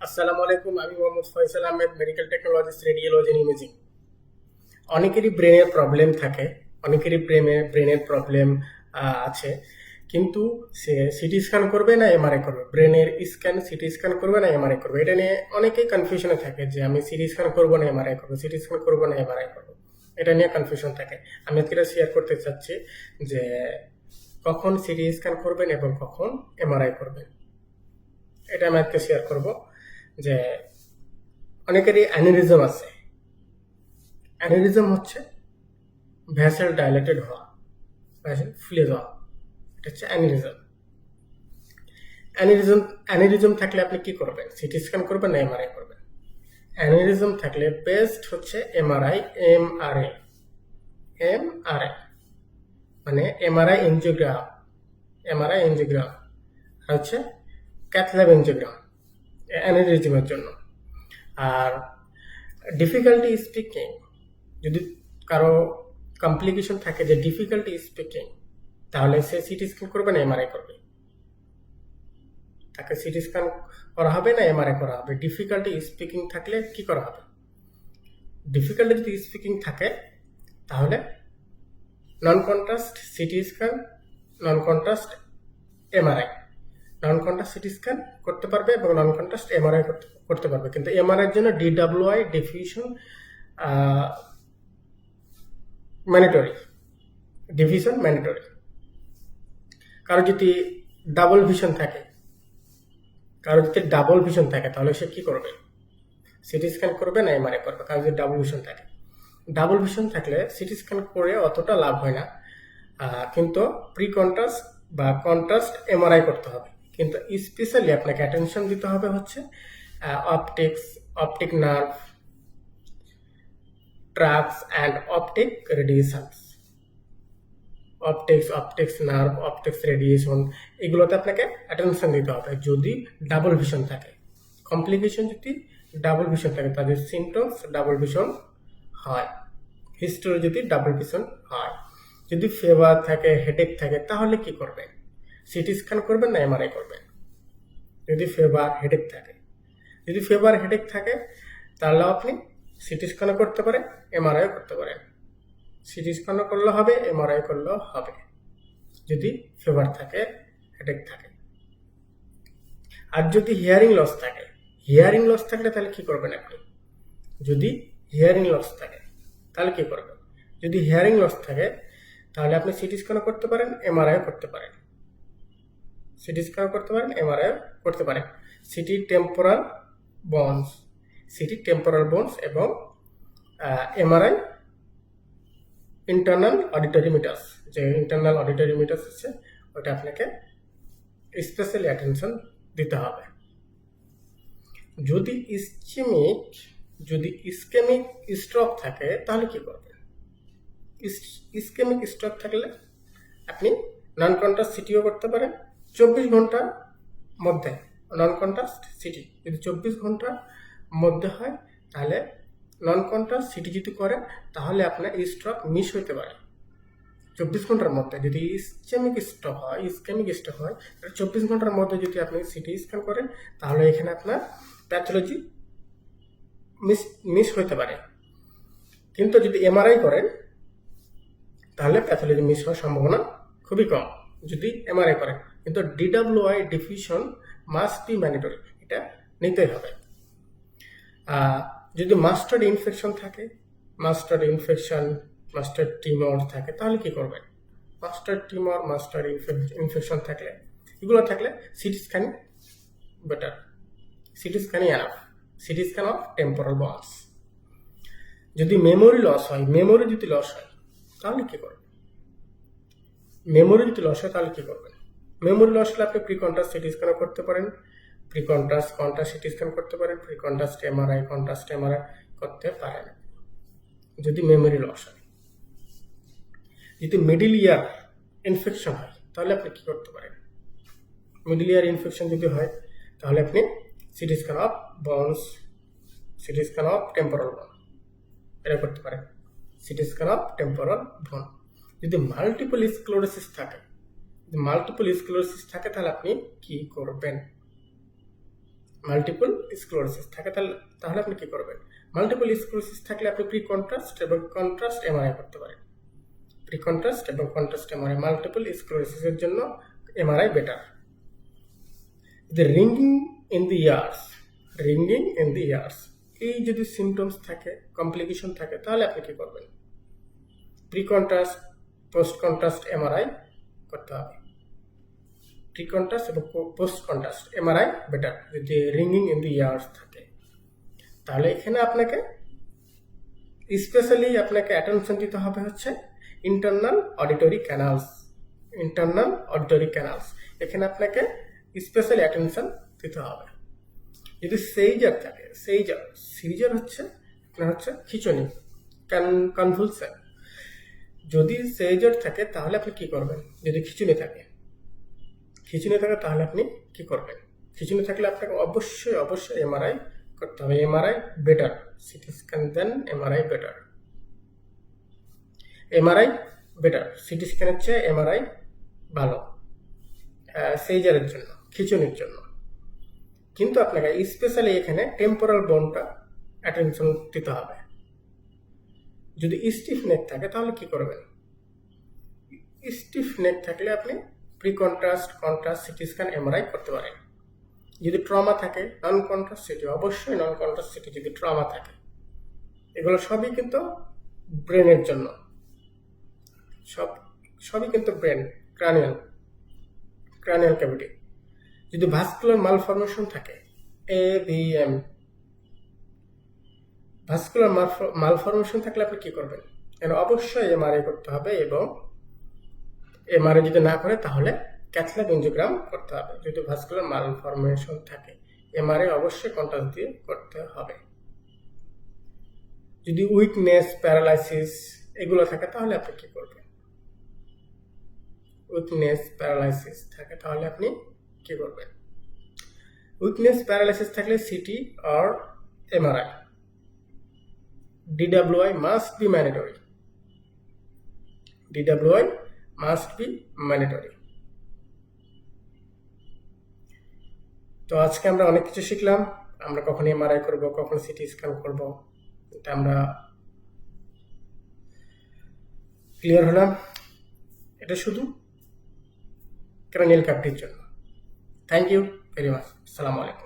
আসসালামু আলাইকুম। আমি Mohammad Faisal Ahmed, medical technologist, radiology and imaging. অনেকেরই ব্রেনের প্রবলেম থাকে, অনেকেরই ব্রেনের প্রবলেম আছে, কিন্তু সে সিটি স্ক্যান করবে না এমআরআই করবে, ব্রেনের স্ক্যান সিটি স্ক্যান করবে না এমআরআই করবে, এটা নিয়ে অনেকেই কনফিউশনে থাকে যে আমি সিটি স্ক্যান করবো না এমআরআই করবো, সিটি স্ক্যান করবো না এমআরআই করবো, এটা নিয়ে কনফিউশন থাকে। আমি আজকে শেয়ার করতে চাচ্ছি যে কখন সিটি স্ক্যান করবেন এবং কখন এমআরআই করবেন, এটা আমি আজকে শেয়ার করব। যে অনেকেরই অ্যানিরিজম আছে। অ্যানিরিজম হচ্ছে ভ্যাসেল ডাইলেটেড হওয়া, ভ্যাসেল ফুলে যাওয়া, এটা হচ্ছে অ্যানিরিজম। অ্যানিরিজম অ্যানিরিজম থাকলে আপনি কি করবেন? সিটি স্ক্যান করবেন না এমআরআই করবেন? অ্যানিরিজম থাকলে বেস্ট হচ্ছে এমআরআই। এমআরআই মানে এমআরআই এনজিওগ্রাম আর হচ্ছে ক্যাথল্যাব এনজিওগ্রাম অ্যানিরিজমের জন্য। আর ডিফিকাল্টি স্পিকিং, যদি কারো কমপ্লিকেশন থাকে যে ডিফিকাল্টি স্পিকিং, তাহলে সে সিটি স্ক্যান করবে না এমআরআই করবে? তাকে সিটি স্ক্যান করা হবে না এমআরআই করা হবে? ডিফিকাল্টি স্পিকিং থাকলে কি করা হবে? ডিফিকাল্টি যদি স্পিকিং থাকে তাহলে নন কন্ট্রাস্ট সিটি স্ক্যান, নন কন্ট্রাস্ট এমআরআই। নন কন্ট্রাস্ট সিটি স্ক্যান করতে পারবে এবং নন কন্ট্রাস্ট এমআরআই করতে পারবে, কিন্তু এমআরআই এর জন্য ডিডব্লিউআই ডিফিউশন ম্যান্ডেটরি, ডিভিশন ম্যান্ডেটরি। কারো যদি ডাবল ভিশন থাকে, তাহলে সে কি করবে? সিটি স্ক্যান করবে না এমআরআই করবে? কারো যদি ডাবল ভিশন থাকে, ডাবল ভিশন থাকলে সিটি স্ক্যান করে অতটা লাভ হয় না, কিন্তু প্রি কন্ট্রাস্ট বা কন্ট্রাস্ট এমআরআই করতে হবে। কিন্তু স্পেশালি আপনাকে অ্যাটেনশন দিতে হবে হচ্ছে optic nerve, tracts and optic radiations. Optics nerve, optics radiation, এগুলোতে আপনাকে অ্যাটেনশন দিতে হবে যদি ডাবল ভিশন থাকে। কমপ্লিকেশন যদি ডাবল ভিশন থাকে, তাদের সিমটমস ডাবল ভিশন হয়, হিস্টোরি যদি ডাবল ভিশন হয়। যদি ফিভার থাকে, হেডেক থাকে, তাহলে কি করবেন? সিটি স্ক্যান করবেন না এমআরআই করবেন? যদি ফিভার হেডেক থাকে তাহলে আপনি সিটি স্ক্যানও করতে পারেন, এমআরআইও করতে পারেন। সিটি স্ক্যানও করলে হবে, এমআরআই করলেও হবে যদি ফিভার থাকে, হেডেক থাকে। আর যদি হিয়ারিং লস থাকলে তাহলে কি করবেন আপনি? যদি হিয়ারিং লস থাকে তাহলে কি করবেন? যদি হিয়ারিং লস থাকে তাহলে আপনি সিটি স্ক্যানও করতে পারেন, এমআরআইও করতে পারেন। সিটি টেম্পোরাল বোনস এবং এমআরআই ইন্টারনাল অডিটরি মিটার্স, যে ইন্টারনাল অডিটরি মিটার্স আছে, ওটা আপনাকে স্পেশালি অ্যাটেনশন দিতে হবে। যদি ইসকেমিক স্ট্রোক থাকে তাহলে কি করবেন? ইসকেমিক স্ট্রোক থাকলে আপনি নন কন্ট্রাস্ট সিটিও করতে পারেন 24 ঘন্টার মধ্যে। নন কন্ট্রাস্ট সিটি যদি 24 ঘন্টার মধ্যে হয়, তাহলে নন কন্ট্রাস্ট সিটি যদি করেন তাহলে আপনার স্ট্রোক মিস হইতে পারে 24 ঘন্টার মধ্যে। যদি ইসকেমিক স্ট্রোক হয়, 24 ঘন্টার মধ্যে যদি আপনি সিটি স্ক্যান করেন তাহলে এখানে আপনার প্যাথোলজি মিস হইতে পারে। কিন্তু যদি এমআরআই করেন তাহলে প্যাথোলজি মিস হওয়ার সম্ভাবনা খুবই কম যদি এমআরআই করেন। কিন্তু DWI diffusion must be mandatory, এটা নিতেই হবে। যদি মাস্টার্ড ইনফেকশন থাকে, মাস্টার্ড টিউমার থাকে, তাহলে কি করবেন? মাস্টার্ড ইনফেকশন থাকলে, এগুলো থাকলে সিটি স্ক্যান বেটার, সিটি স্ক্যানই enough, CT scan of temporal bones. যদি মেমোরি লস হয় তাহলে কি করবেন? মেমোরি লস হলে আপনি প্রি কন্ট্রাস্ট সিটি স্ক্যানও করতে পারেন, কন্ট্রাস্ট সিটি স্ক্যান করতে পারেন, কন্ট্রাস্ট এমআরআই করতে পারেন যদি মেমোরি লস হয়। যদি মিডল ইয়ার ইনফেকশন হয় তাহলে আপনি কি করতে পারেন? মিডল ইয়ার ইনফেকশন যদি হয় তাহলে আপনি CT scan of bones, CT scan of temporal bone, এটা করতে পারেন। সিটি স্ক্যান অফ টেম্পোরাল বন। যদি মাল্টিপল স্ক্লেরোসিস থাকে তাহলে আপনি কি করবেন? মাল্টিপল স্ক্লেরোসিস থাকে, তাহলে আপনি কি করবেন? মাল্টিপল স্ক্লেরোসিস থাকলে আপনি প্রি কন্ট্রাস্ট এবং কন্ট্রাস্ট এমআরআই করতে পারেন। প্রি কন্ট্রাস্ট এবং কন্ট্রাস্ট এমআরআই মাল্টিপল স্ক্লেরোসিসের জন্য MRI better. The ringing in the years, ringing in the years, এই যদি সিমটমস থাকে, কমপ্লিকেশন থাকে, তাহলে আপনি কি করবেন? Pre contrast post contrast MRI করতে হবে। প্রি কন্ট্রাস্ট এবং পোস্ট কন্ট্রাস্ট এমআরআই বেটার যদি রিঙ্গিং ইন দি ইয়ার্স থাকে। তাহলে এখানে আপনাকে স্পেশালি আপনাকে অ্যাটেনশন দিতে হবে হচ্ছে internal auditory canals. Internal auditory canals, এখানে আপনাকে স্পেশাল অ্যাটেনশন দিতে হবে। যদি সেইজার থাকে, সিজার হচ্ছে আপনার হচ্ছে খিঁচুনি, কনভুলশন। যদি সেইজার থাকে তাহলে আপনি কি করবেন? যদি খিঁচুনি থাকে তাহলে আপনি কি করবেন? খিঁচুনি থাকলে আপনাকে অবশ্যই এমআরআই করতে হবে। MRI better, CT scan then MRI better. MRI better, CT স্ক্যানের চেয়ে এমআরআই ভালো সেইজারের জন্য, খিঁচুনির জন্য। কিন্তু আপনাকে স্পেশালি এখানে টেম্পোরাল বোনটা অ্যাটেনশন দিতে হবে। যদি স্টিফ নেক থাকে তাহলে কি করবেন? স্টিফ নেক থাকলে আপনি pre contrast, contrast, CT scan, MRI করতে পারেন। যদি ট্রমা থাকে, নন কন্ট্রাস্ট সিটি, অবশ্যই নন কন্ট্রাস্ট সিটি যদি ট্রমা থাকে। এগুলো সবই কিন্তু ব্রেনের জন্য, সবই কিন্তু ব্রেন, ক্রানিয়াল ক্যাভিটি। যদি ভাস্কুলার মালফরমেশন থাকে, AVM, ভাস্কুলার মালফরমেশন থাকলে আপনি কি করবেন? অবশ্যই এমআরআই করতে হবে, এবং এমআরআই যদি না করে তাহলে ক্যাথল্যাব এনজিওগ্রাম করতে হবে। যদি ভাস্কুলার মালফরমেশন থাকে, এমআরআই অবশ্যই কন্ট্রাস্ট দিয়ে করতে হবে। যদি উইকনেস, প্যারালাইসিস এগুলো থাকে তাহলে আপনি কি করবেন? উইকনেস, প্যারালাইসিস থাকে তাহলে আপনি কি করবেন? উইকনেস, প্যারালাইসিস থাকলে সিটি আর MRI. DWI must be mandatory. DWI must be mandatory. তো আজকে আমরা অনেক কিছু শিখলাম। আমরা কখন এমআরআই করব, কখন সিটি স্ক্যান করব, এটা আমরা ক্লিয়ার হলাম। এটা শুধু ক্রানিয়াল ক্যাভিটির জন্য। Thank you very much. আসসালামু আলাইকুম।